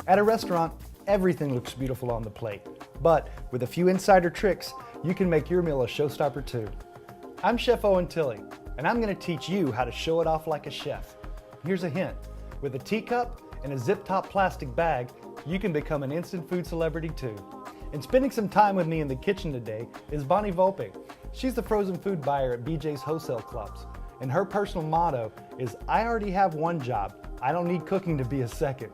At a restaurant, everything looks beautiful on the plate, but with a few insider tricks, you can make your meal a showstopper too. I'm Chef Owen Tilley, and I'm going to teach you how to show it off like a chef. Here's a hint. With a teacup and a zip-top plastic bag, you can become an instant food celebrity too. And spending some time with me in the kitchen today is Bonnie Volpe. She's the frozen food buyer at BJ's Wholesale Clubs, and her personal motto is, I already have one job. I don't need cooking to be a second.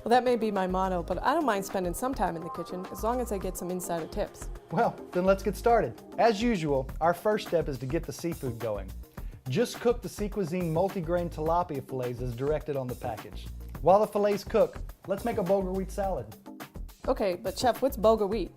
Well, that may be my motto, but I don't mind spending some time in the kitchen as long as I get some insider tips. Well, then let's get started. As usual, our first step is to get the seafood going. Just cook the Sea Cuisine Multigrain Tilapia fillets as directed on the package. While the fillets cook, let's make a bulgur wheat salad. Okay, but Chef, what's bulgur wheat?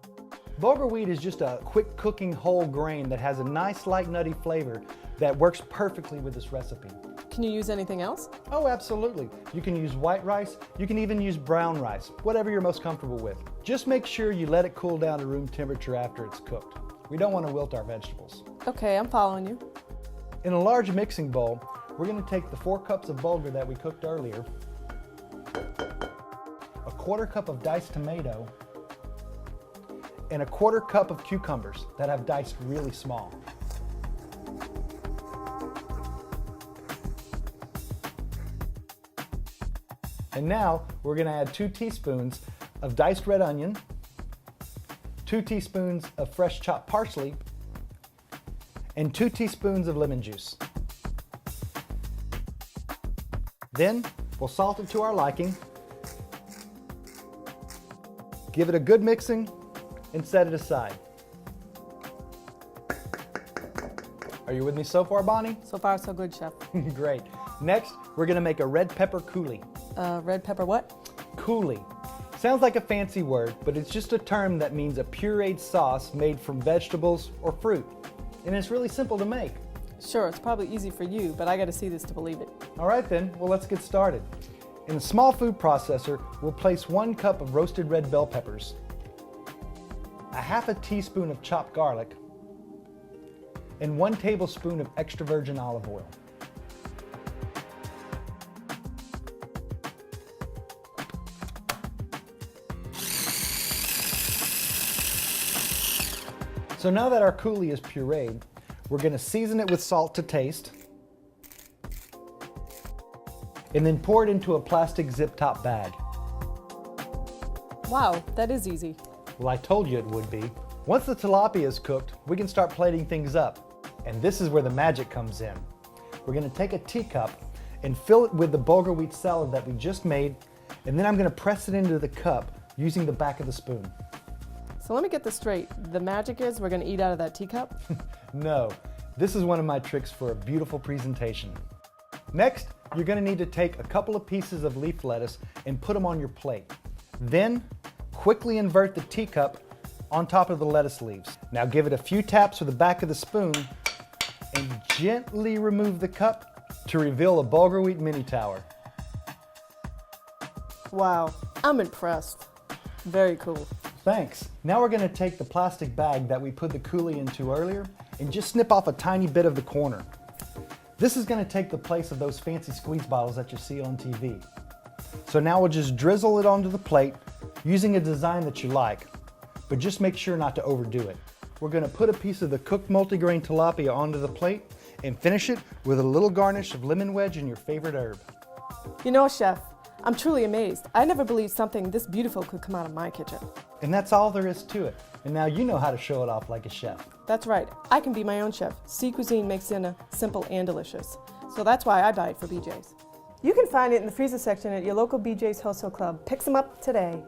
Bulgur wheat is just a quick cooking whole grain that has a nice light nutty flavor that works perfectly with this recipe. Can you use anything else? Oh, absolutely. You can use white rice, you can even use brown rice, whatever you're most comfortable with. Just make sure you let it cool down to room temperature after it's cooked. We don't want to wilt our vegetables. Okay, I'm following you. In a large mixing bowl, we're going to take the 4 cups of bulgur that we cooked earlier, a 1/4 cup of diced tomato, and a 1/4 cup of cucumbers that I've diced really small. And now we're going to add 2 teaspoons of diced red onion, 2 teaspoons of fresh chopped parsley, and 2 teaspoons of lemon juice. Then we'll salt it to our liking, give it a good mixing, and set it aside. Are you with me so far, Bonnie? So far, so good, Chef. Great. Next, we're going to make a red pepper coulis. Red pepper what? Coulis. Sounds like a fancy word, but it's just a term that means a pureed sauce made from vegetables or fruit. And it's really simple to make. Sure, it's probably easy for you, but I gotta see this to believe it. All right then, well let's get started. In a small food processor, we'll place 1 cup of roasted red bell peppers, a 1/2 teaspoon of chopped garlic, and 1 tablespoon of extra virgin olive oil. So now that our coulis is pureed, we're going to season it with salt to taste, and then pour it into a plastic zip-top bag. Wow, that is easy. Well, I told you it would be. Once the tilapia is cooked, we can start plating things up. And this is where the magic comes in. We're going to take a teacup and fill it with the bulgur wheat salad that we just made, and then I'm going to press it into the cup using the back of the spoon. So let me get this straight. The magic is we're gonna eat out of that teacup? No, this is one of my tricks for a beautiful presentation. Next, you're going to need to take a couple of pieces of leaf lettuce and put them on your plate. Then, quickly invert the teacup on top of the lettuce leaves. Now give it a few taps with the back of the spoon and gently remove the cup to reveal a bulgur wheat mini tower. Wow, I'm impressed. Very cool. Thanks. Now we're going to take the plastic bag that we put the coulis into earlier and just snip off a tiny bit of the corner. This is going to take the place of those fancy squeeze bottles that you see on TV. So now we'll just drizzle it onto the plate using a design that you like, but just make sure not to overdo it. We're going to put a piece of the cooked multigrain tilapia onto the plate and finish it with a little garnish of lemon wedge and your favorite herb. You know, Chef, I'm truly amazed. I never believed something this beautiful could come out of my kitchen. And that's all there is to it. And now you know how to show it off like a chef. That's right. I can be my own chef. Sea Cuisine makes dinner simple and delicious. So that's why I buy it for BJ's. You can find it in the freezer section at your local BJ's Wholesale Club. Pick some up today.